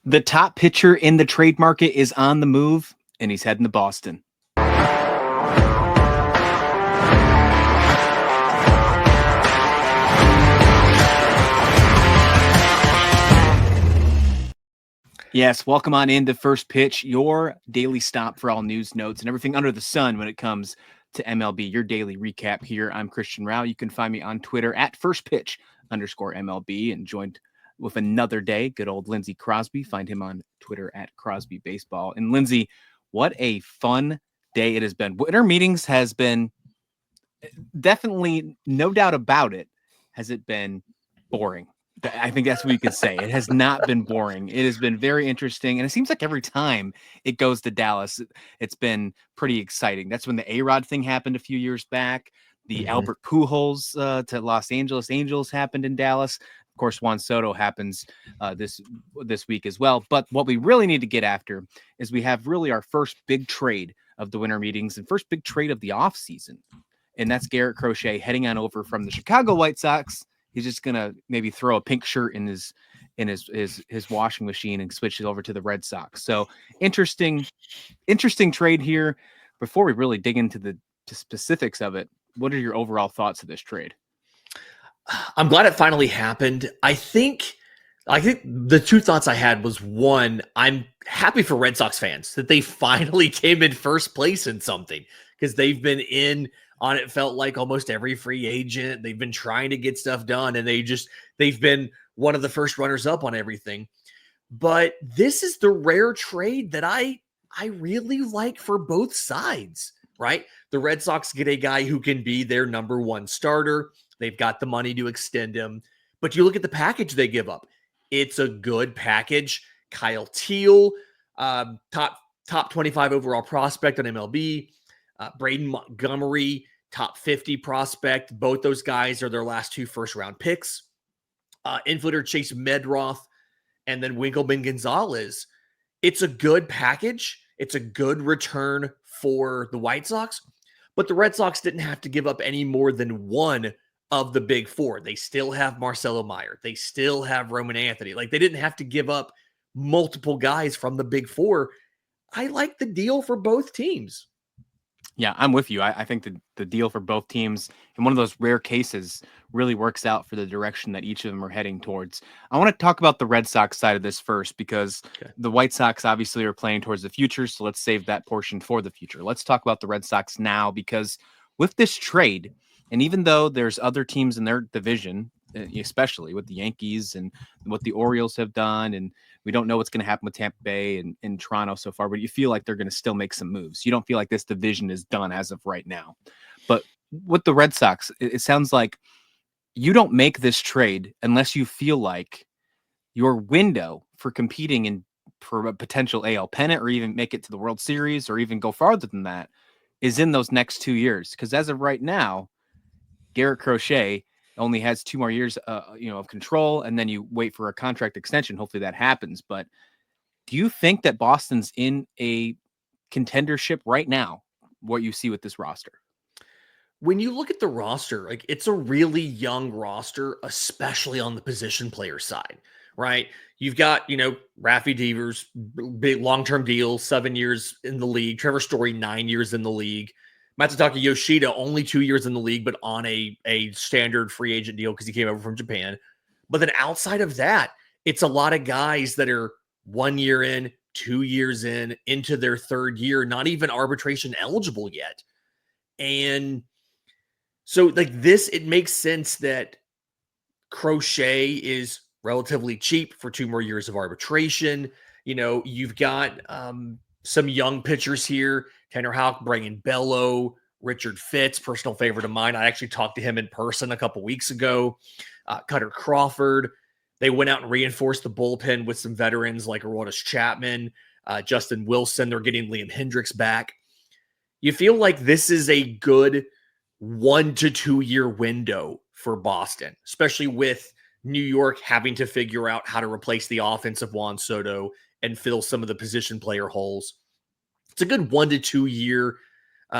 The top pitcher in the trade market is on the move, and he's heading to Boston. Yes, welcome on into First Pitch, your daily stop for all news, notes, and everything under the sun when it comes to MLB, your daily recap here. I'm Christian Rao. You can find me on Twitter at firstpitch_MLB, and joined with another day, good old Lindsey Crosby. Find him on Twitter at Crosby Baseball. And Lindsey, what a fun day it has been. Winter Meetings has been definitely, no doubt about it, has it been boring. I think that's what you could say. It has not been boring. It has been very interesting. And it seems like every time it goes to Dallas, it's been pretty exciting. That's when the A-Rod thing happened a few years back. The Albert Pujols to Los Angeles Angels happened in Dallas. Of course, Juan Soto happens this week as well. But what we really need to get after is we have really our first big trade of the winter meetings and first big trade of the offseason. And that's Garrett Crochet heading on over from the Chicago White Sox. He's just gonna maybe throw a pink shirt in his washing machine and switch it over to the Red Sox. So interesting trade here. Before we really dig into the specifics of it, what are your overall thoughts of this trade? I'm glad it finally happened. I think the two thoughts I had was, one, I'm happy for Red Sox fans that they finally came in first place in something, because they've been in on it felt like almost every free agent. They've been trying to get stuff done, and they've been one of the first runners up on everything. But this is the rare trade that I really like for both sides, right? The Red Sox get a guy who can be their number one starter. They've got the money to extend him. But you look at the package they give up. It's a good package. Kyle Teal, top 25 overall prospect on MLB. Braden Montgomery, top 50 prospect. Both those guys are their last two first-round picks. Infielder Chase Medroth, and then Winkleman Gonzalez. It's a good package. It's a good return for the White Sox. But the Red Sox didn't have to give up any more than one of the big four. They still have Marcelo Meyer. They still have Roman Anthony. Like, they didn't have to give up multiple guys from the big four. I like the deal for both teams. Yeah, I'm with you. I think the deal for both teams, in one of those rare cases, really works out for the direction that each of them are heading towards. I want to talk about the Red Sox side of this first, because the White Sox obviously are playing towards the future, so let's save that portion for the future. Let's talk about the Red Sox now, because with this trade, and even though there's other teams in their division, especially with the Yankees and what the Orioles have done, and we don't know what's going to happen with Tampa Bay and Toronto so far, but you feel like they're going to still make some moves. You don't feel like this division is done as of right now. But with the Red Sox, it sounds like you don't make this trade unless you feel like your window for competing for a potential AL pennant, or even make it to the World Series, or even go farther than that, is in those next 2 years. Because as of right now, Garrett Crochet only has 2 more years, of control, and then you wait for a contract extension. Hopefully that happens. But do you think that Boston's in a contendership right now, what you see with this roster? When you look at the roster, like, it's a really young roster, especially on the position player side, right? You've got, Raffy Devers, big long-term deal, 7 years in the league. Trevor Story, 9 years in the league. Matsutaka Yoshida, only 2 years in the league, but on a standard free agent deal because he came over from Japan. But then outside of that, it's a lot of guys that are 1 year in, 2 years in, into their third year, not even arbitration eligible yet. And so, like, this, it makes sense that Crochet is relatively cheap for 2 more years of arbitration. You've got some young pitchers here. Tanner Houck, Brayan Bello, Richard Fitz, personal favorite of mine. I actually talked to him in person a couple weeks ago. Cutter Crawford. They went out and reinforced the bullpen with some veterans like Aroldis Chapman, Justin Wilson. They're getting Liam Hendricks back. You feel like this is a good 1 to 2 year window for Boston, especially with New York having to figure out how to replace the offense of Juan Soto and fill some of the position player holes. It's a good 1 to 2 year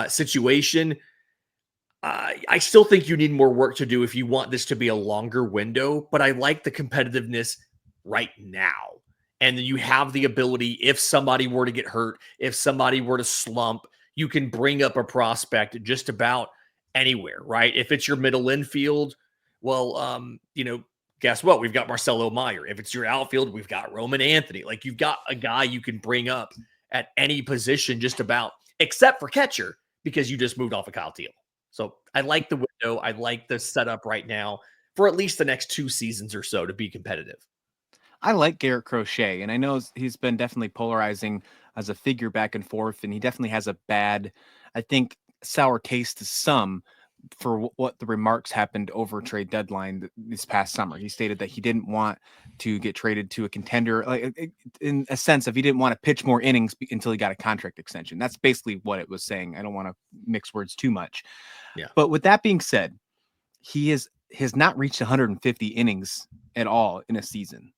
situation. I still think you need more work to do if you want this to be a longer window, but I like the competitiveness right now. And then you have the ability, if somebody were to get hurt, if somebody were to slump, you can bring up a prospect just about anywhere, right? If it's your middle infield, well, guess what? We've got Marcelo Meyer. If it's your outfield, we've got Roman Anthony. Like, you've got a guy you can bring up at any position just about, except for catcher, because you just moved off of Kyle Teal. So I like the window. I like the setup right now for at least the next 2 seasons or so to be competitive. I like Garrett Crochet, and I know he's been definitely polarizing as a figure back and forth, and he definitely has a bad, I think, sour taste to some for what the remarks happened over trade deadline this past summer. He stated that he didn't want to get traded to a contender, like in a sense of he didn't want to pitch more innings until he got a contract extension. That's basically what it was saying. I don't want to mix words too much. Yeah. But with that being said, has not reached 150 innings at all in a season.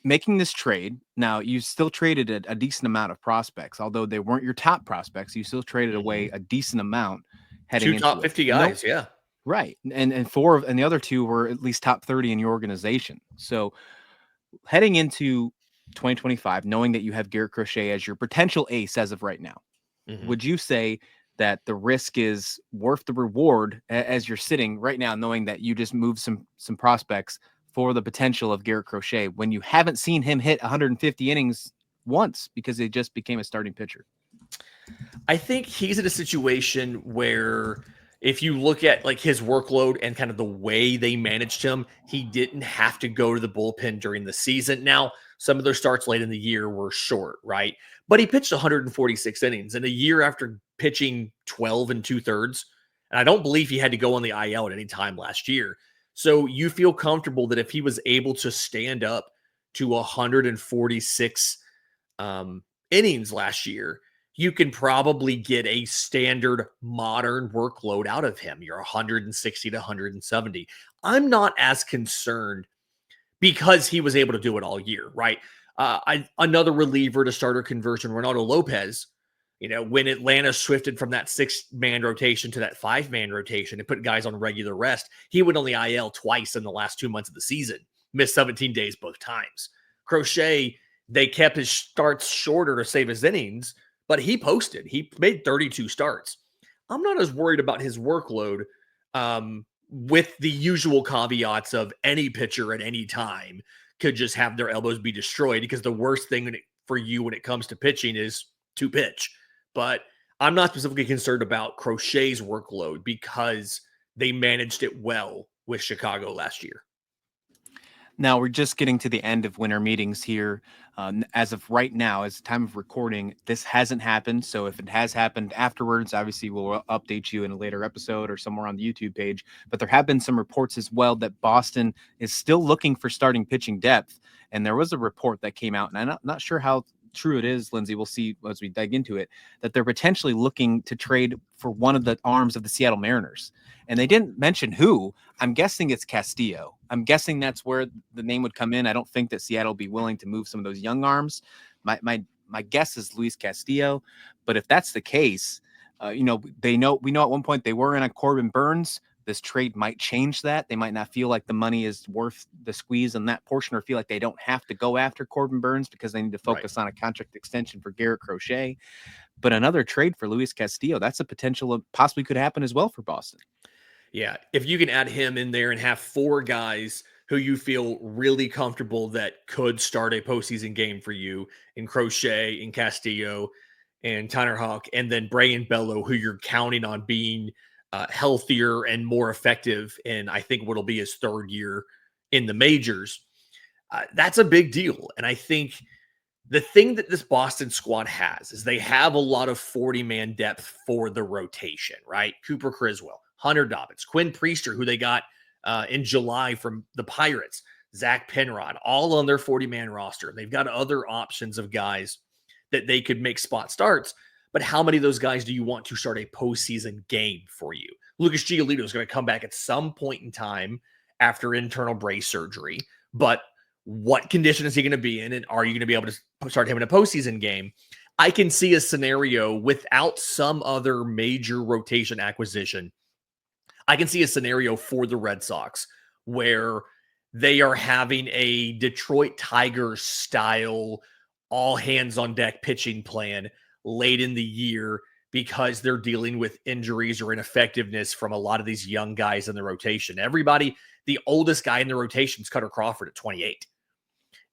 Making this trade now, you still traded a decent amount of prospects, although they weren't your top prospects. You still traded away a decent amount heading 2 into top it. 50 guys, yeah. Right, and four of and the other two were at least top 30 in your organization. So heading into 2025, knowing that you have Garrett Crochet as your potential ace as of right now, would you say that the risk is worth the reward as you're sitting right now, knowing that you just moved some prospects for the potential of Garrett Crochet when you haven't seen him hit 150 innings once because he just became a starting pitcher? I think he's in a situation where if you look at like his workload and kind of the way they managed him, he didn't have to go to the bullpen during the season. Now, some of their starts late in the year were short, right? But he pitched 146 innings in a year after pitching 12 and 2/3. And I don't believe he had to go on the IL at any time last year. So you feel comfortable that if he was able to stand up to 146 innings last year, you can probably get a standard modern workload out of him. You're 160 to 170. I'm not as concerned because he was able to do it all year, right? Another reliever to starter conversion, Ronaldo Lopez. When Atlanta shifted from that 6-man rotation to that 5-man rotation and put guys on regular rest, he went on the IL twice in the last 2 months of the season, missed 17 days both times. Crochet, they kept his starts shorter to save his innings, but he posted. He made 32 starts. I'm not as worried about his workload, with the usual caveats of any pitcher at any time could just have their elbows be destroyed, because the worst thing for you when it comes to pitching is to pitch. But I'm not specifically concerned about Crochet's workload because they managed it well with Chicago last year. Now we're just getting to the end of winter meetings here. As of right now, as the time of recording, this hasn't happened. So if it has happened afterwards, obviously we'll update you in a later episode or somewhere on the YouTube page. But there have been some reports as well that Boston is still looking for starting pitching depth. And there was a report that came out, and I'm not sure how true it is, Lindsay. We'll see as we dig into it, that they're potentially looking to trade for one of the arms of the Seattle Mariners. And they didn't mention who. I'm guessing it's Castillo. I'm guessing that's where the name would come in. I don't think that Seattle will be willing to move some of those young arms. My guess is Luis Castillo. But if that's the case, we know at one point they were in a Corbin Burns. This trade might change that. They might not feel like the money is worth the squeeze on that portion, or feel like they don't have to go after Corbin Burns because they need to focus on a contract extension for Garrett Crochet. But another trade for Luis Castillo, that's a potential of possibly could happen as well for Boston. Yeah, if you can add him in there and have 4 guys who you feel really comfortable that could start a postseason game for you in Crochet, in Castillo, and Tanner Houck, and then Brayan Bello, who you're counting on being healthier and more effective, and I think what'll be his 3rd year in the majors, that's a big deal. And I think the thing that this Boston squad has is they have a lot of 40-man depth for the rotation, right? Cooper Criswell, Hunter Dobbins, Quinn Priester, who they got in July from the Pirates, Zach Penrod, all on their 40-man roster. They've got other options of guys that they could make spot starts, but how many of those guys do you want to start a postseason game for you? Lucas Giolito is going to come back at some point in time after internal brace surgery, but what condition is he going to be in, and are you going to be able to start him in a postseason game? I can see a scenario without some other major rotation acquisition. I can see a scenario for the Red Sox where they are having a Detroit Tigers style all hands on deck pitching plan late in the year because they're dealing with injuries or ineffectiveness from a lot of these young guys in the rotation. Everybody, the oldest guy in the rotation is Cutter Crawford at 28.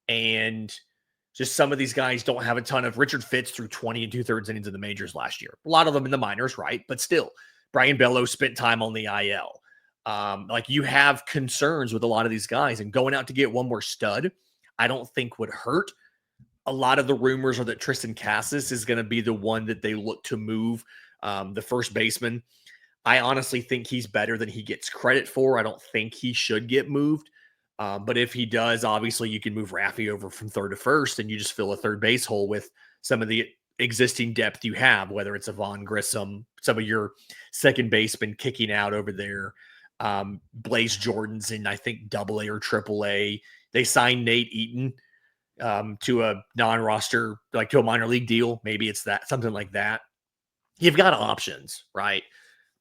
And just some of these guys don't have a ton of. Richard Fitz threw 20 and 2/3 innings in the majors last year. A lot of them in the minors, right? But still, Brian Bellows spent time on the IL. Like you have concerns with a lot of these guys, and going out to get one more stud, I don't think would hurt. A lot of the rumors are that Tristan Casas is going to be the one that they look to move, the first baseman. I honestly think he's better than he gets credit for. I don't think he should get moved. But if he does, obviously you can move Raffy over from third to first, and you just fill a third base hole with some of the existing depth you have, whether it's a Vaughn Grissom, some of your second baseman kicking out over there. Blaze Jordan's in, I think, AA or AAA. They signed Nate Eaton to a non-roster, like to a minor league deal. Maybe it's that, something like that. You've got options, right?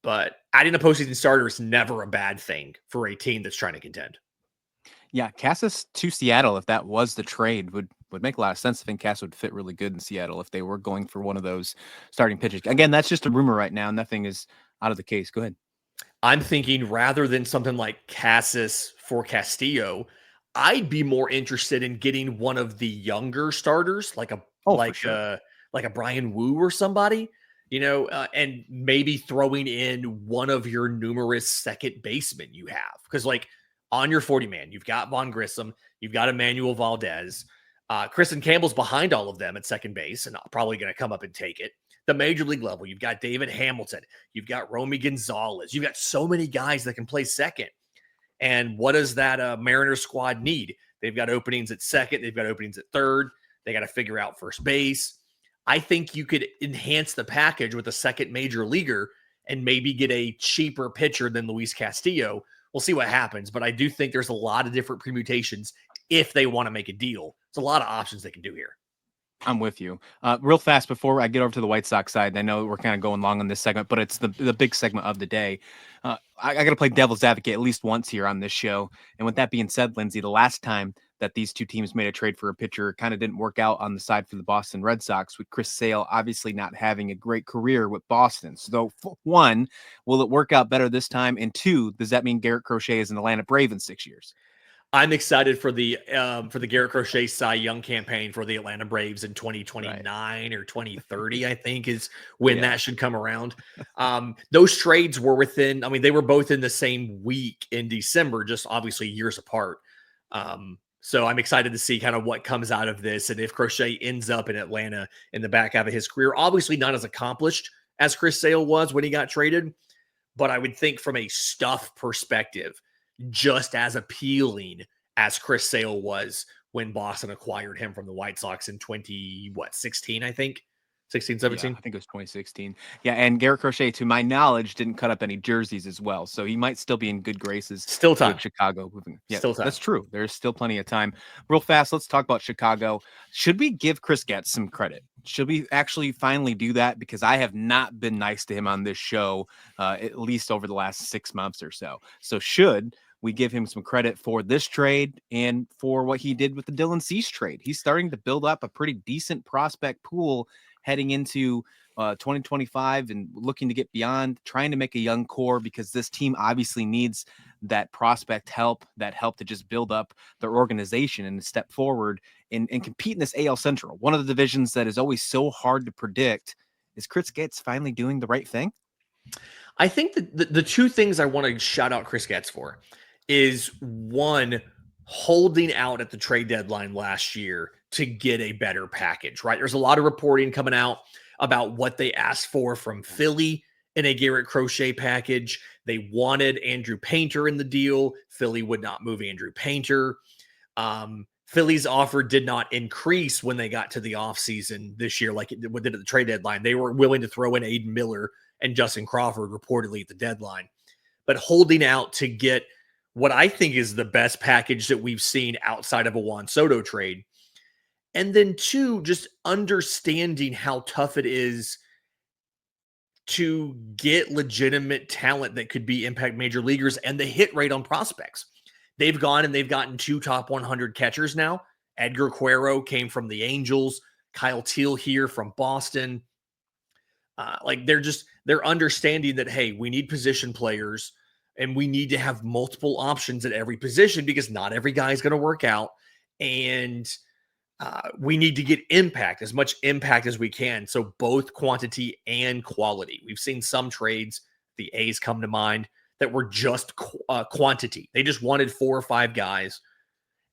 But adding a postseason starter is never a bad thing for a team that's trying to contend. Yeah, Casas to Seattle, if that was the trade, would make a lot of sense. I think Casas would fit really good in Seattle if they were going for one of those starting pitchers. Again, that's just a rumor right now. Nothing is out of the case. Go ahead. I'm thinking rather than something like Casas for Castillo, I'd be more interested in getting one of the younger starters, like a For sure. like a Brian Wu or somebody, and maybe throwing in one of your numerous second basemen you have. Because like on your 40 man, you've got Vaughn Grissom, you've got Emmanuel Valdez. Kristen Campbell's behind all of them at second base and probably going to come up and take it. The major league level, you've got David Hamilton, you've got Romy Gonzalez, you've got so many guys that can play second. And what does that Mariners squad need? They've got openings at second, they've got openings at third, they got to figure out first base. I think you could enhance the package with a second major leaguer and maybe get a cheaper pitcher than Luis Castillo. We'll see what happens, but I do think there's a lot of different permutations if they want to make a deal. There's a lot of options they can do here. I'm with you. Real fast before I get over to the White Sox side, I know we're kind of going long on this segment, but it's the big segment of the day. I got to play devil's advocate at least once here on this show. And with that being said, Lindsay, the last time that these two teams made a trade for a pitcher kind of didn't work out on the side for the Boston Red Sox, with Chris Sale obviously not having a great career with Boston. So, one, will it work out better this time? And two, does that mean Garrett Crochet is an Atlanta Brave in 6 years? I'm excited for the Garrett Crochet Cy Young campaign for the Atlanta Braves in 2029 or 2030, I think is when that should come around. Those trades were within, I mean, they were both in the same week in December, just obviously years apart. So I'm excited to see kind of what comes out of this. And if Crochet ends up in Atlanta in the back half of his career, obviously not as accomplished as Chris Sale was when he got traded, but I would think from a stuff perspective, just as appealing as Chris Sale was when Boston acquired him from the White Sox in 16, I think. 16, 17? Yeah, I think it was 2016. Yeah, and Garrett Crochet, to my knowledge, didn't cut up any jerseys as well. So he might still be in good graces Still time. with Chicago. Yeah, Still time. that's true. There's still plenty of time. Real fast, let's talk about Chicago. Should we give Chris Getz some credit? Should we actually finally do that? Because I have not been nice to him on this show, at least over the last 6 months or so. So should we give him some credit for this trade and for what he did with the Dylan Cease trade? He's starting to build up a pretty decent prospect pool heading into 2025 and looking to get beyond, trying to make a young core, because this team obviously needs that prospect help, that help to just build up their organization and step forward and compete in this AL Central. One of the divisions that is always so hard to predict. Is Chris Getz finally doing the right thing? I think that the two things I want to shout out Chris Getz for is one, holding out at the trade deadline last year to get a better package, right? There's a lot of reporting coming out about what they asked for from Philly in a Garrett Crochet package. They wanted Andrew Painter in the deal. Philly would not move Andrew Painter. Philly's offer did not increase when they got to the offseason this year like it did at the trade deadline. They were willing to throw in Aiden Miller and Justin Crawford reportedly at the deadline. But holding out to get what I think is the best package that we've seen outside of a Juan Soto trade. And then two, just understanding how tough it is to get legitimate talent that could be impact major leaguers and the hit rate on prospects. they've gone and they've gotten 2 top 100 catchers now. Edgar Quero came from the Angels. Kyle Teal here from Boston. Like they're understanding that, hey, we need position players and we need to have multiple options at every position because not every guy is going to work out. And we need to get impact, as much impact as we can. So both quantity and quality. We've seen some trades, the A's come to mind, that were just quantity. They just wanted 4 or 5 guys.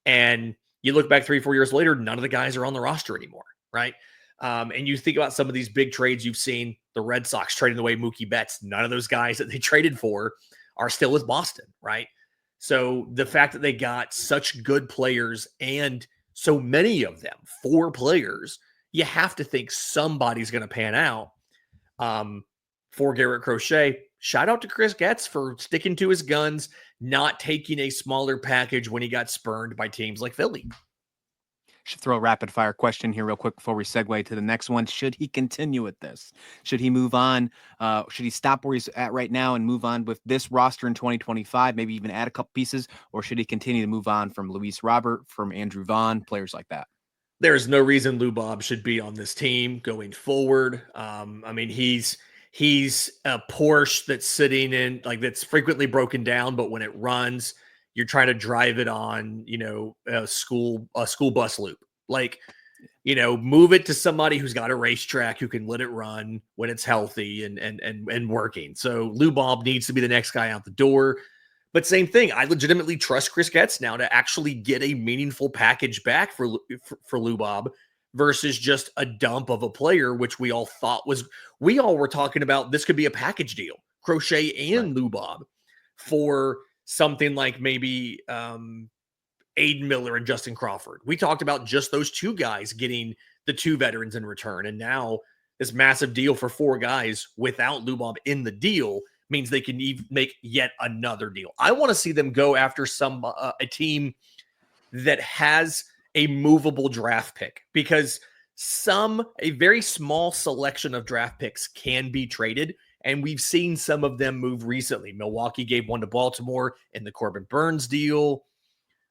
And you look back 3-4 years later, none of the guys are on the roster anymore, right? And you think about some of these big trades you've seen, the Red Sox trading away Mookie Betts. None of those guys that they traded for are still with Boston, right? So the fact that they got such good players and so many of them, 4 players, you have to think somebody's going to pan out. For Garrett Crochet, shout out to Chris Getz for sticking to his guns, not taking a smaller package when he got spurned by teams like Philly. Should throw a rapid fire question here real quick before we segue to the next one. Should he continue with this? Should he move on? Should he stop where he's at right now and move on with this roster in 2025, maybe even add a couple pieces? Or should he continue to move on from Luis Robert, from Andrew Vaughn, players like that? There's no reason Lou Bob should be on this team going forward. I mean, he's a Porsche that's sitting in, like, that's frequently broken down, but when it runs, you're trying to drive it on, a school bus loop. Like, move it to somebody who's got a racetrack who can let it run when it's healthy and working. So Lou Bob needs to be the next guy out the door. But same thing, I legitimately trust Chris Getz now to actually get a meaningful package back for Lou Bob versus just a dump of a player, which we all were talking about. This could be a package deal, Crochet and Lou Bob, for something like maybe Aiden Miller and Justin Crawford. We talked about just those 2 guys getting the 2 veterans in return. And now this massive deal for 4 guys without Lou Bob in the deal means they can make yet another deal. I want to see them go after a team that has a movable draft pick, because a very small selection of draft picks can be traded. And we've seen some of them move recently. Milwaukee gave one to Baltimore in the Corbin Burns deal,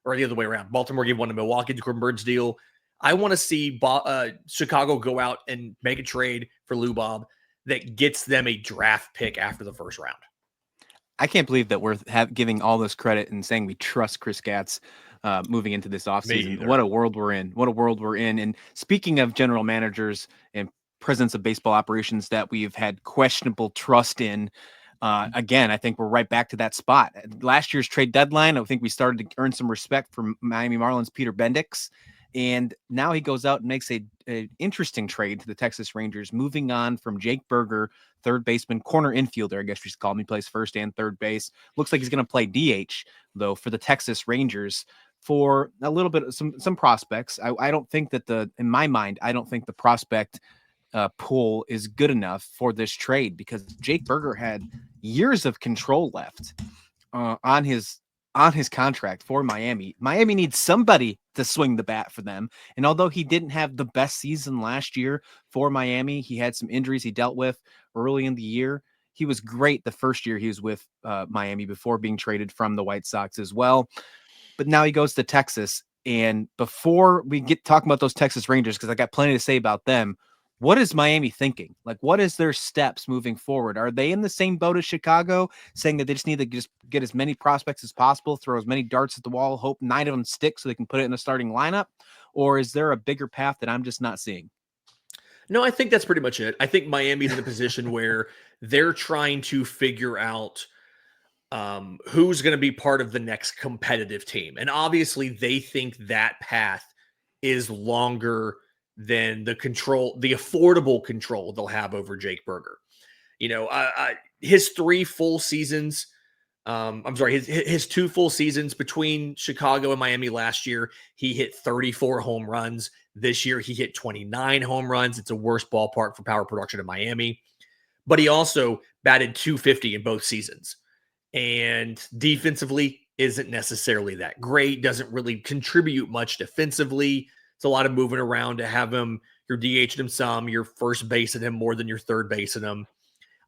or the other way around. Baltimore gave one to Milwaukee in the Corbin Burns deal. I want to see Chicago go out and make a trade for Lou Bob that gets them a draft pick after the first round. I can't believe that we're giving all this credit and saying we trust Chris Getz moving into this offseason. What a world we're in. What a world we're in. And speaking of general managers and presidents of baseball operations that we've had questionable trust in, again, I think we're right back to that spot. Last year's trade deadline, I think we started to earn some respect from Miami Marlins' Peter Bendix. And now he goes out and makes a interesting trade to the Texas Rangers, moving on from Jake Berger, third baseman, corner infielder, I guess we should call him. He plays first and third base. Looks like he's going to play DH, though, for the Texas Rangers for a little bit of some prospects. I don't think that in my mind, I don't think the prospect pool is good enough for this trade, because Jake Berger had years of control left on his contract for Miami. Miami needs somebody to swing the bat for them. And although he didn't have the best season last year for Miami, he had some injuries he dealt with early in the year. He was great the first year he was with Miami before being traded from the White Sox as well. But now he goes to Texas. And before we get talking about those Texas Rangers, because I got plenty to say about them, what is Miami thinking? Like, what is their steps moving forward? Are they in the same boat as Chicago, saying that they just need to just get as many prospects as possible, throw as many darts at the wall, hope 9 of them stick so they can put it in the starting lineup? Or is there a bigger path that I'm just not seeing? No, I think that's pretty much it. I think Miami's in a position where they're trying to figure out who's going to be part of the next competitive team. And obviously they think that path is longer than the affordable control they'll have over Jake Berger. His 3 full seasons, his 2 full seasons between Chicago and Miami last year, he hit 34 home runs. This year, he hit 29 home runs. It's a worse ballpark for power production in Miami. But he also batted .250 in both seasons. And defensively isn't necessarily that great, doesn't really contribute much defensively. It's a lot of moving around to have him. You're DHing him some, you're first basing him more than you're third basing him.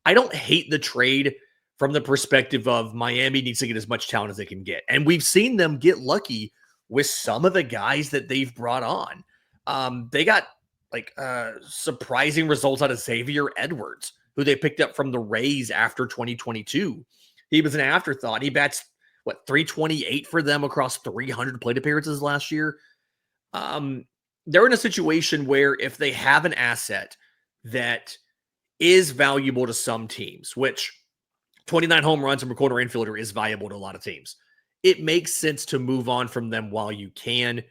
I don't hate the trade from the perspective of Miami needs to get as much talent as they can get. And we've seen them get lucky with some of the guys that they've brought on. They got surprising results out of Xavier Edwards, who they picked up from the Rays after 2022. He was an afterthought. He bats 328 for them across 300 plate appearances last year. They're in a situation where if they have an asset that is valuable to some teams, which 29 home runs from a corner infielder is valuable to a lot of teams, it makes sense to move on from them while you can.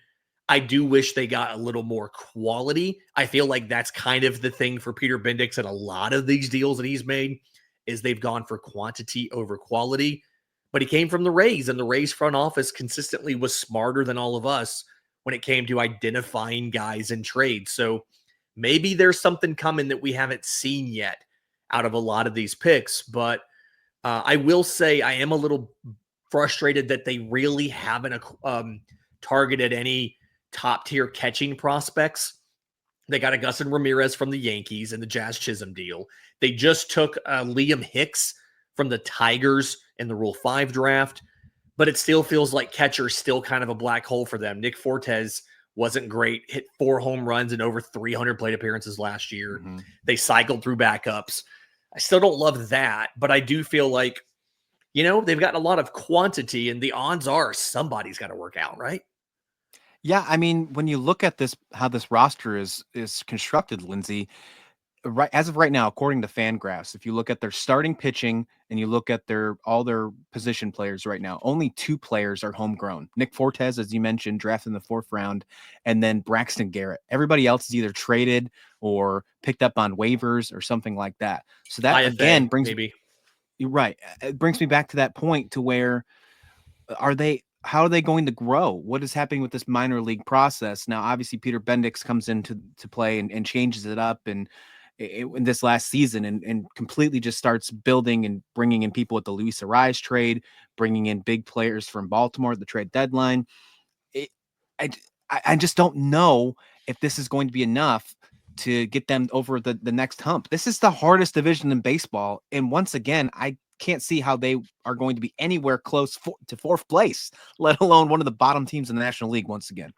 I do wish they got a little more quality. I feel like that's kind of the thing for Peter Bendix and a lot of these deals that he's made is they've gone for quantity over quality. But he came from the Rays, and the Rays front office consistently was smarter than all of us when it came to identifying guys in trades. So maybe there's something coming that we haven't seen yet out of a lot of these picks. But I will say I am a little frustrated that they really haven't targeted any top-tier catching prospects. They got Augustin Ramirez from the Yankees and the Jazz Chisholm deal. They just took Liam Hicks from the Tigers in the Rule 5 draft, but it still feels like catcher's still kind of a black hole for them. Nick Fortes wasn't great, hit 4 home runs and over 300 plate appearances last year. Mm-hmm. They cycled through backups. I still don't love that, but I do feel like, they've got a lot of quantity, and the odds are somebody's got to work out, right? Yeah, I mean, when you look at this, how this roster is constructed, Lindsay, right as of right now, according to FanGraphs, if you look at their starting pitching and you look at all their position players right now, only 2 players are homegrown. Nick Fortes, as you mentioned, drafted in the 4th round, and then Braxton Garrett. Everybody else is either traded or picked up on waivers or something like that. So that IFA, again brings maybe. You're right. It brings me back to that point to where how are they going to grow? What is happening with this minor league process? Now, obviously, Peter Bendix comes into play and changes it up in this last season and completely just starts building and bringing in people with the Luis Ariz trade, bringing in big players from Baltimore at the trade deadline. I just don't know if this is going to be enough to get them over the next hump. This is the hardest division in baseball. And once again, I can't see how they are going to be anywhere close to 4th place, let alone one of the bottom teams in the National League once again.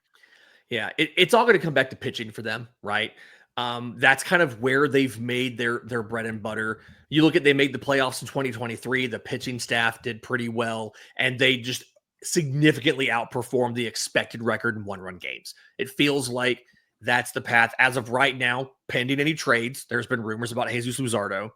Yeah, it's all going to come back to pitching for them, right? That's kind of where they've made their bread and butter. You look at, they made the playoffs in 2023. The pitching staff did pretty well, and they just significantly outperformed the expected record in 1-run games. It feels like that's the path as of right now, pending any trades. There's been rumors about Jesus Luzardo.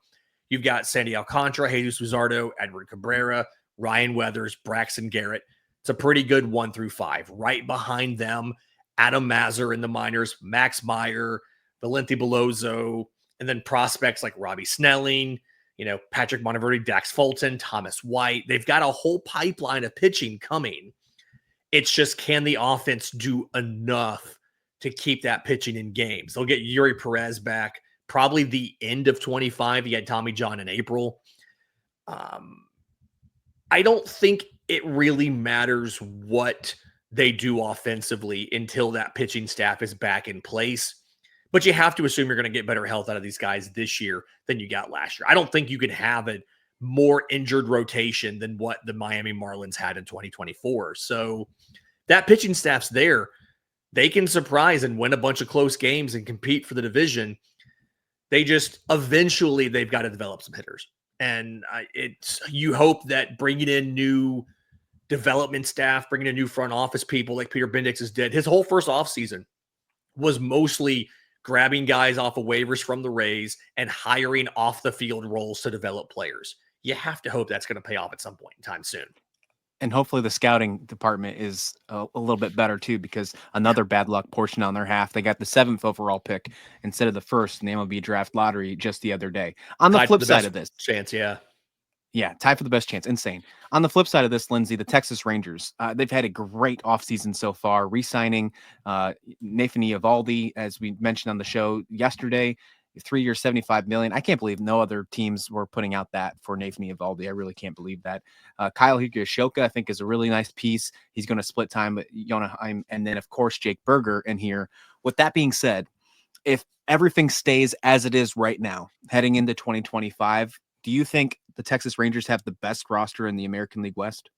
You've got Sandy Alcantara, Jesus Luzardo, Edward Cabrera, Ryan Weathers, Braxton Garrett. It's a pretty good 1 through 5. Right behind them, Adam Mazur in the minors, Max Meyer, Valente Belozo, and then prospects like Robbie Snelling, Patrick Monteverde, Dax Fulton, Thomas White. They've got a whole pipeline of pitching coming. It's just, can the offense do enough to keep that pitching in games? They'll get Yuri Perez back probably the end of 25. He had Tommy John in April. I don't think it really matters what they do offensively until that pitching staff is back in place. But you have to assume you're going to get better health out of these guys this year than you got last year. I don't think you could have a more injured rotation than what the Miami Marlins had in 2024. So that pitching staff's there. They can surprise and win a bunch of close games and compete for the division. They just, eventually, they've got to develop some hitters. And you hope that bringing in new development staff, bringing in new front office people like Peter Bendix has did, his whole first offseason was mostly grabbing guys off of waivers from the Rays and hiring off the field roles to develop players. You have to hope that's going to pay off at some point in time soon. And hopefully the scouting department is a little bit better too, because another bad luck portion on their half. They got the 7th overall pick instead of the 1st in the MLB draft lottery just the other day. On the flip side of this, chance, yeah, tied for the best chance. Insane. On the flip side of this, Lindsay, the Texas Rangers, they've had a great offseason so far, re-signing Nathan Eovaldi, as we mentioned on the show yesterday, 3 years, $75 million. I can't believe no other teams were putting out that for Nathan Eovaldi. I really can't believe that. Kyle Higashioka, I think, is a really nice piece. He's going to split time with Yonaheim, and then, of course, Jake Berger in here. With that being said, if everything stays as it is right now, heading into 2025, do you think the Texas Rangers have the best roster in the American League West?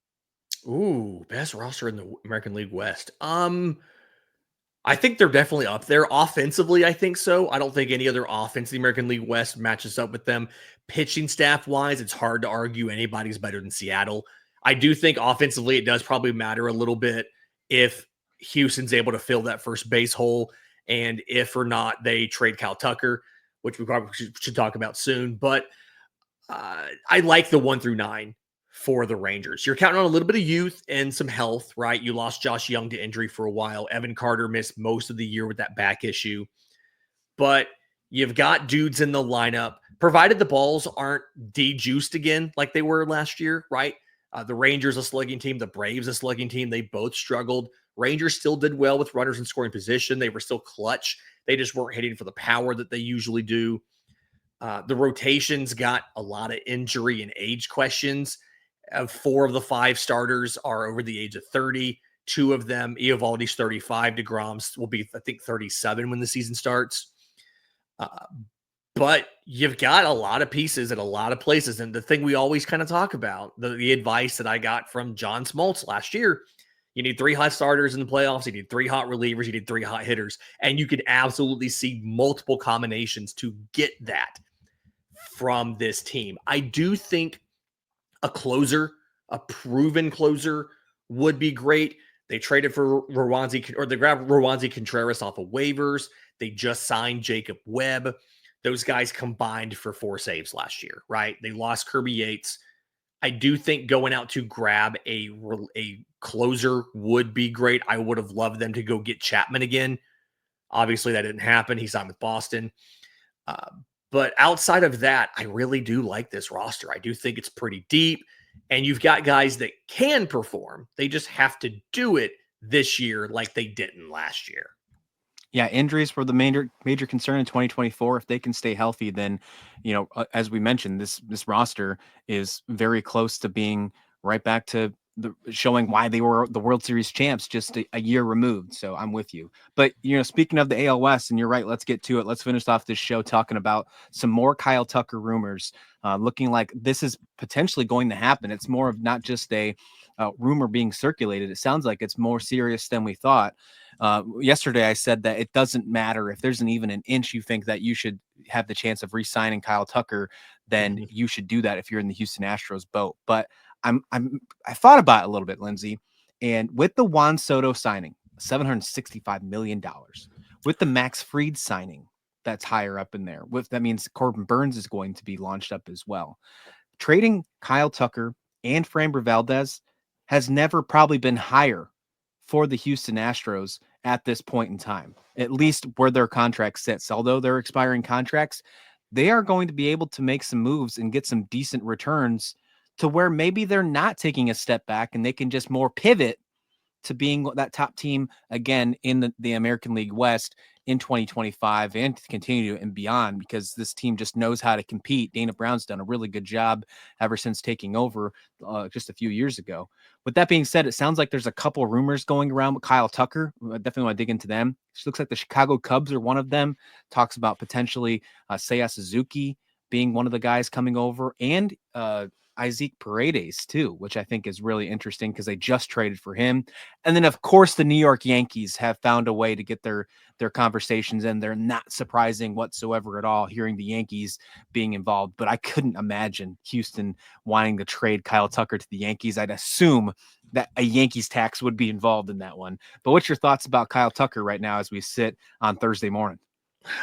Ooh, best roster in the American League West. I think they're definitely up there. Offensively, I think so. I don't think any other offense in the American League West matches up with them. Pitching staff wise, it's hard to argue anybody's better than Seattle. I do think offensively, it does probably matter a little bit if Houston's able to fill that first base hole and if or not they trade Cal Tucker, which we probably should talk about soon. But I like the 1 through 9 for the Rangers. You're counting on a little bit of youth and some health, right? You lost Josh Young to injury for a while. Evan Carter missed most of the year with that back issue. But you've got dudes in the lineup, provided the balls aren't de-juiced again like they were last year, right? The Rangers, a slugging team. The Braves, a slugging team. They both struggled. Rangers still did well with runners in scoring position. They were still clutch. They just weren't hitting for the power that they usually do. The rotations got a lot of injury and age questions. 4 of the 5 starters are over the age of 30. 2 of them, Eovaldi's 35. DeGrom's will be, I think, 37 when the season starts. But you've got a lot of pieces at a lot of places. And the thing we always kind of talk about, the advice that I got from John Smoltz last year, you need 3 hot starters in the playoffs. You need 3 hot relievers. You need 3 hot hitters. And you could absolutely see multiple combinations to get that from this team. I do think a closer, a proven closer would be great. They traded for they grabbed Rowanzi Contreras off of waivers. They just signed Jacob Webb. Those guys combined for 4 saves last year, right? They lost Kirby Yates. I do think going out to grab a closer would be great. I would have loved them to go get Chapman again. Obviously, that didn't happen. He signed with Boston. But outside of that, I really do like this roster. I do think it's pretty deep. And you've got guys that can perform. They just have to do it this year like they didn't last year. Yeah, injuries were the major concern in 2024. If they can stay healthy, then, as we mentioned, this roster is very close to being right back to showing why they were the World Series champs just a year removed. So I'm with you. But, speaking of the AL West, and you're right, let's get to it. Let's finish off this show talking about some more Kyle Tucker rumors, looking like this is potentially going to happen. It's more of not just a rumor being circulated. It sounds like it's more serious than we thought. Yesterday, I said that it doesn't matter if there's even an inch you think that you should have the chance of re-signing Kyle Tucker, then you should do that if you're in the Houston Astros boat. But I thought about it a little bit, Lindsay, and with the Juan Soto signing, $765 million, with the Max Fried signing, that's higher up in there. That means Corbin Burns is going to be launched up as well. Trading Kyle Tucker and Framber Valdez has never probably been higher for the Houston Astros at this point in time, at least where their contract sits. Although they're expiring contracts, they are going to be able to make some moves and get some decent returns to where maybe they're not taking a step back and they can just more pivot to being that top team again in the American League West in 2025 and to continue and beyond, because this team just knows how to compete. Dana Brown's done a really good job ever since taking over just a few years ago. With that being said, it sounds like there's a couple of rumors going around with Kyle Tucker. I definitely want to dig into them. It looks like the Chicago Cubs are one of them. Talks about potentially Seiya Suzuki being one of the guys coming over, and Isaac Paredes too, which I think is really interesting because they just traded for him. And then, of course, the New York Yankees have found a way to get their conversations in. They're not surprising whatsoever at all hearing the Yankees being involved, but I couldn't imagine Houston wanting to trade Kyle Tucker to the Yankees. I'd assume that a Yankees tax would be involved in that one. But what's your thoughts about Kyle Tucker right now as we sit on Thursday morning?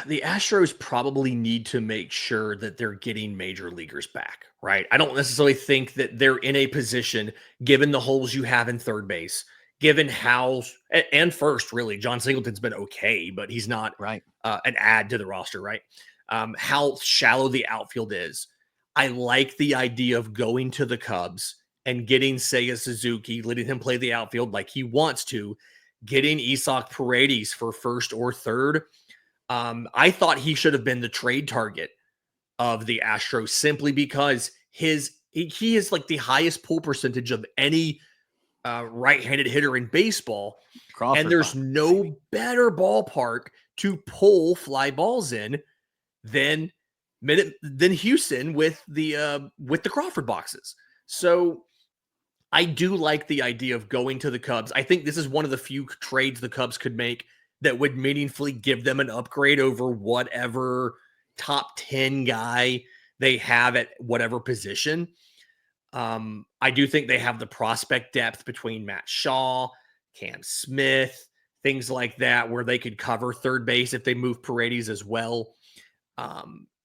The Astros probably need to make sure that they're getting major leaguers back, right? I don't necessarily think that they're in a position, given the holes you have in third base, given how, and first, really, John Singleton's been okay, but he's not Right. an add to the roster, right? How shallow the outfield is. I like the idea of going to the Cubs and getting Seiya Suzuki, letting him play the outfield like he wants to, getting Isaac Paredes for first or third. I thought he should have been the trade target of the Astros simply because he is like the highest pull percentage of any right-handed hitter in baseball. Crawford And there's no better ballpark to pull fly balls in than than Houston with the Crawford boxes. So I do like the idea of going to the Cubs. I think this is one of the few trades the Cubs could make that would meaningfully give them an upgrade over whatever top 10 guy they have at whatever position. I do think they have the prospect depth between Matt Shaw, Cam Smith, things like that, where they could cover third base if they move Paredes as well.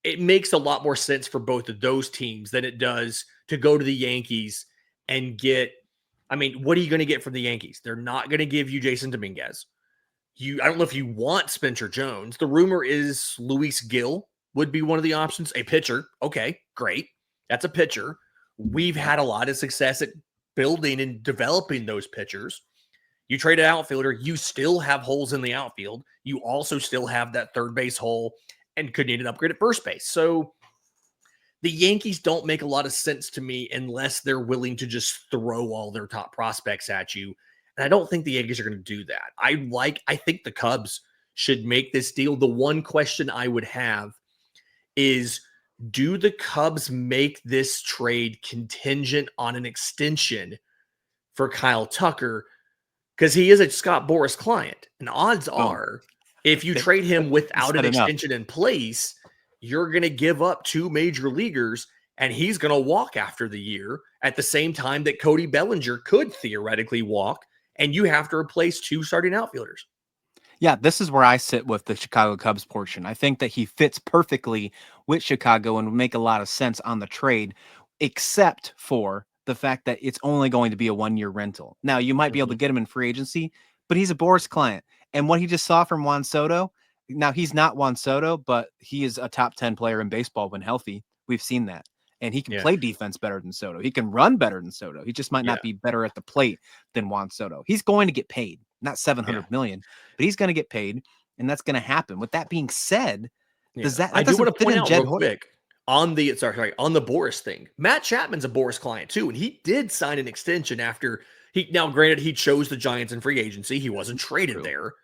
It makes a lot more sense for both of those teams than it does to go to the Yankees and get, I mean, what are you going to get from the Yankees? They're not going to give you Jason Dominguez. I don't know if you want Spencer Jones. The rumor is Luis Gil would be one of the options. A pitcher. Okay, great. That's a pitcher. We've had a lot of success at building and developing those pitchers. You trade an outfielder, you still have holes in the outfield. You also still have that third base hole and could need an upgrade at first base. So the Yankees don't make a lot of sense to me unless they're willing to just throw all their top prospects at you. And I don't think the Yankees are going to do that. I think the Cubs should make this deal. The one question I would have is, do the Cubs make this trade contingent on an extension for Kyle Tucker? Because he is a Scott Boras client. And odds are, if you trade him without an extension in place, you're going to give up 2 major leaguers, and he's going to walk after the year at the same time that Cody Bellinger could theoretically walk, and you have to replace 2 starting outfielders. Yeah, this is where I sit with the Chicago Cubs portion. I think that he fits perfectly with Chicago and would make a lot of sense on the trade, except for the fact that it's only going to be a 1-year rental. Now, you might be able to get him in free agency, but he's a Boras client. And what he just saw from Juan Soto, now he's not Juan Soto, but he is a top 10 player in baseball when healthy. We've seen that. And he can play defense better than Soto. He can run better than Soto. He just might not be better at the plate than Juan Soto. He's going to get paid, not $700 million, but he's going to get paid, and that's going to happen. With that being said, I do want to point out real quick on the Boras thing. Matt Chapman's a Boras client too, and he did sign an extension after granted, he chose the Giants in free agency. He wasn't traded there,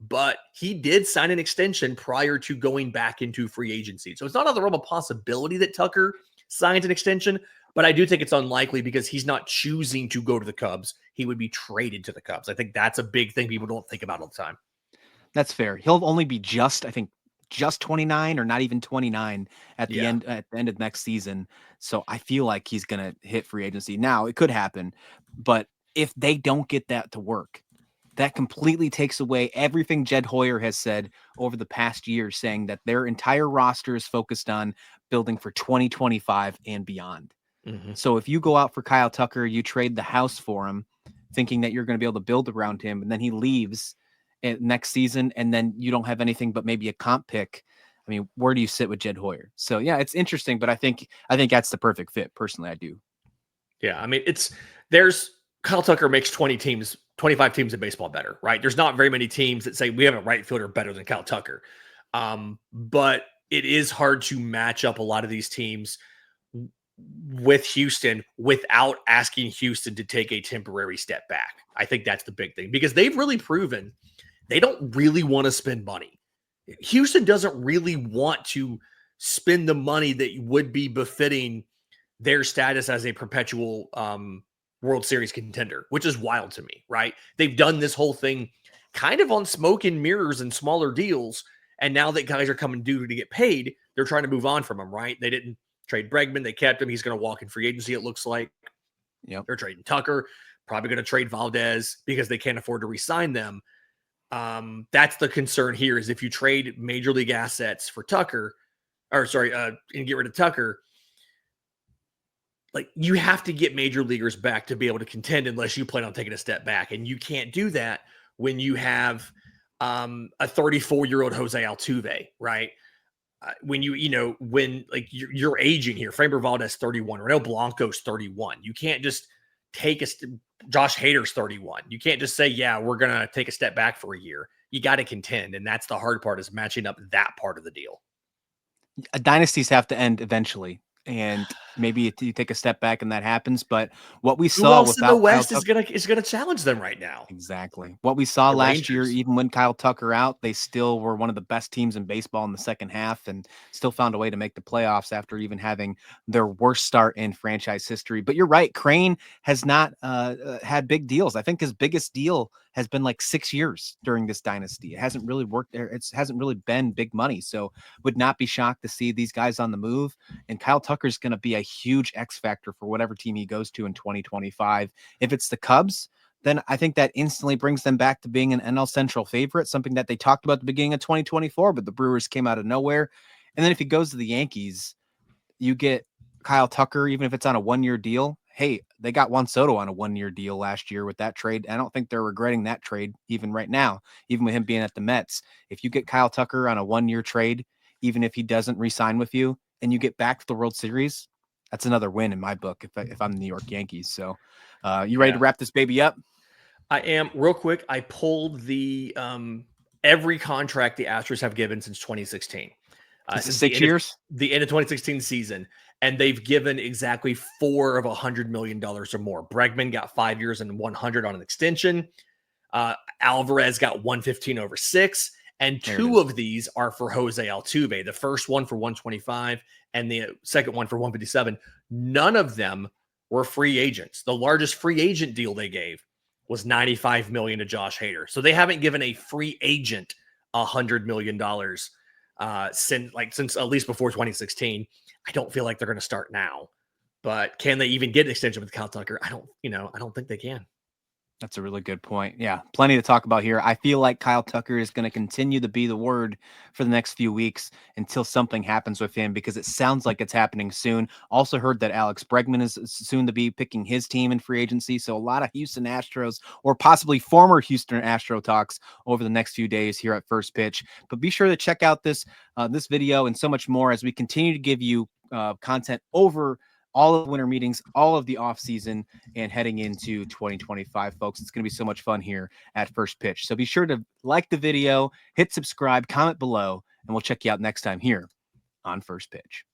but he did sign an extension prior to going back into free agency. So it's not out of the realm of possibility that Tucker signs an extension, but I do think it's unlikely because he's not choosing to go to the Cubs. He would be traded to the Cubs. I think that's a big thing people don't think about all the time. That's fair. He'll only be just 29 or not even 29 at the end of next season. So I feel like he's going to hit free agency. Now, it could happen, but if they don't get that to work, that completely takes away everything Jed Hoyer has said over the past year, saying that their entire roster is focused on building for 2025 and beyond. So if you go out for Kyle Tucker, you trade the house for him, thinking that you're going to be able to build around him, and then he leaves next season, and then you don't have anything but maybe a comp pick. I mean, where do you sit with Jed Hoyer? So yeah, it's interesting, but I think that's the perfect fit. Personally, I do. Yeah, I mean, Kyle Tucker makes 25 teams in baseball better, right? There's not very many teams that say we have a right fielder better than Kyle Tucker. But it is hard to match up a lot of these teams with Houston without asking Houston to take a temporary step back. I think that's the big thing, because they've really proven they don't really want to spend money. Houston doesn't really want to spend the money that would be befitting their status as a perpetual World Series contender, which is wild to me, right? They've done this whole thing kind of on smoke and mirrors and smaller deals. And now that guys are coming due to get paid, they're trying to move on from them, right? They didn't trade Bregman. They kept him. He's going to walk in free agency, it looks like. They're trading Tucker, probably going to trade Valdez because they can't afford to re-sign them. That's the concern here, is if you trade major league assets for Tucker, and get rid of Tucker, like, you have to get major leaguers back to be able to contend unless you plan on taking a step back. And you can't do that when you have a 34-year-old Jose Altuve, right? When you're aging here, Framber Valdez 31, Renato Blanco's 31. You can't just take Josh Hader's 31. You can't just say, yeah, we're going to take a step back for a year. You got to contend. And that's the hard part, is matching up that part of the deal. Dynasties have to end eventually. And maybe you take a step back and that happens. But what we Who saw else in the without Kyle West Tucker, is gonna challenge them right now? exactly. What we saw The last year, Rangers. even when Kyle Tucker out, they still were one of the best teams in baseball in the second half and still found a way to make the playoffs after even having their worst start in franchise history. But you're right, Crane has not had big deals. I think his biggest deal has been like 6 years during this dynasty. It hasn't really worked there. It hasn't really been big money. So would not be shocked to see these guys on the move. And Kyle Tucker's going to be a huge X factor for whatever team he goes to in 2025. If it's the Cubs, then I think that instantly brings them back to being an NL Central favorite, something that they talked about at the beginning of 2024, but the Brewers came out of nowhere. And then if he goes to the Yankees, you get Kyle Tucker, even if it's on a 1-year deal. Hey, they got Juan Soto on a 1-year deal last year with that trade. I don't think they're regretting that trade even right now, even with him being at the Mets. If you get Kyle Tucker on a 1-year trade, even if he doesn't re-sign with you, and you get back to the World Series, that's another win in my book if I'm the New York Yankees. So you ready to wrap this baby up? I am. Real quick, I pulled the every contract the Astros have given since 2016. This is Since the 6 end of years. the end of 2016 season, and they've given exactly 4 of $100 million or more. Bregman got 5 years and 100 on an extension. Alvarez got 115 over 6, and 2 of these are for Jose Altuve. The first one for 125, and the second one for 157. None of them were free agents. The largest free agent deal they gave was $95 million to Josh Hader. So they haven't given a free agent $100 million since at least before 2016. I don't feel like they're going to start now, but can they even get an extension with Kyle Tucker? I don't think they can. That's a really good point. Yeah, plenty to talk about here. I feel like Kyle Tucker is going to continue to be the word for the next few weeks until something happens with him, because it sounds like it's happening soon. Also heard that Alex Bregman is soon to be picking his team in free agency. So a lot of Houston Astros or possibly former Houston Astro talks over the next few days here at First Pitch. But be sure to check out this video and so much more as we continue to give you content over all of the winter meetings, all of the off season, and heading into 2025, folks. It's going to be so much fun here at First Pitch. So be sure to like the video, hit subscribe, comment below, and we'll check you out next time here on First Pitch.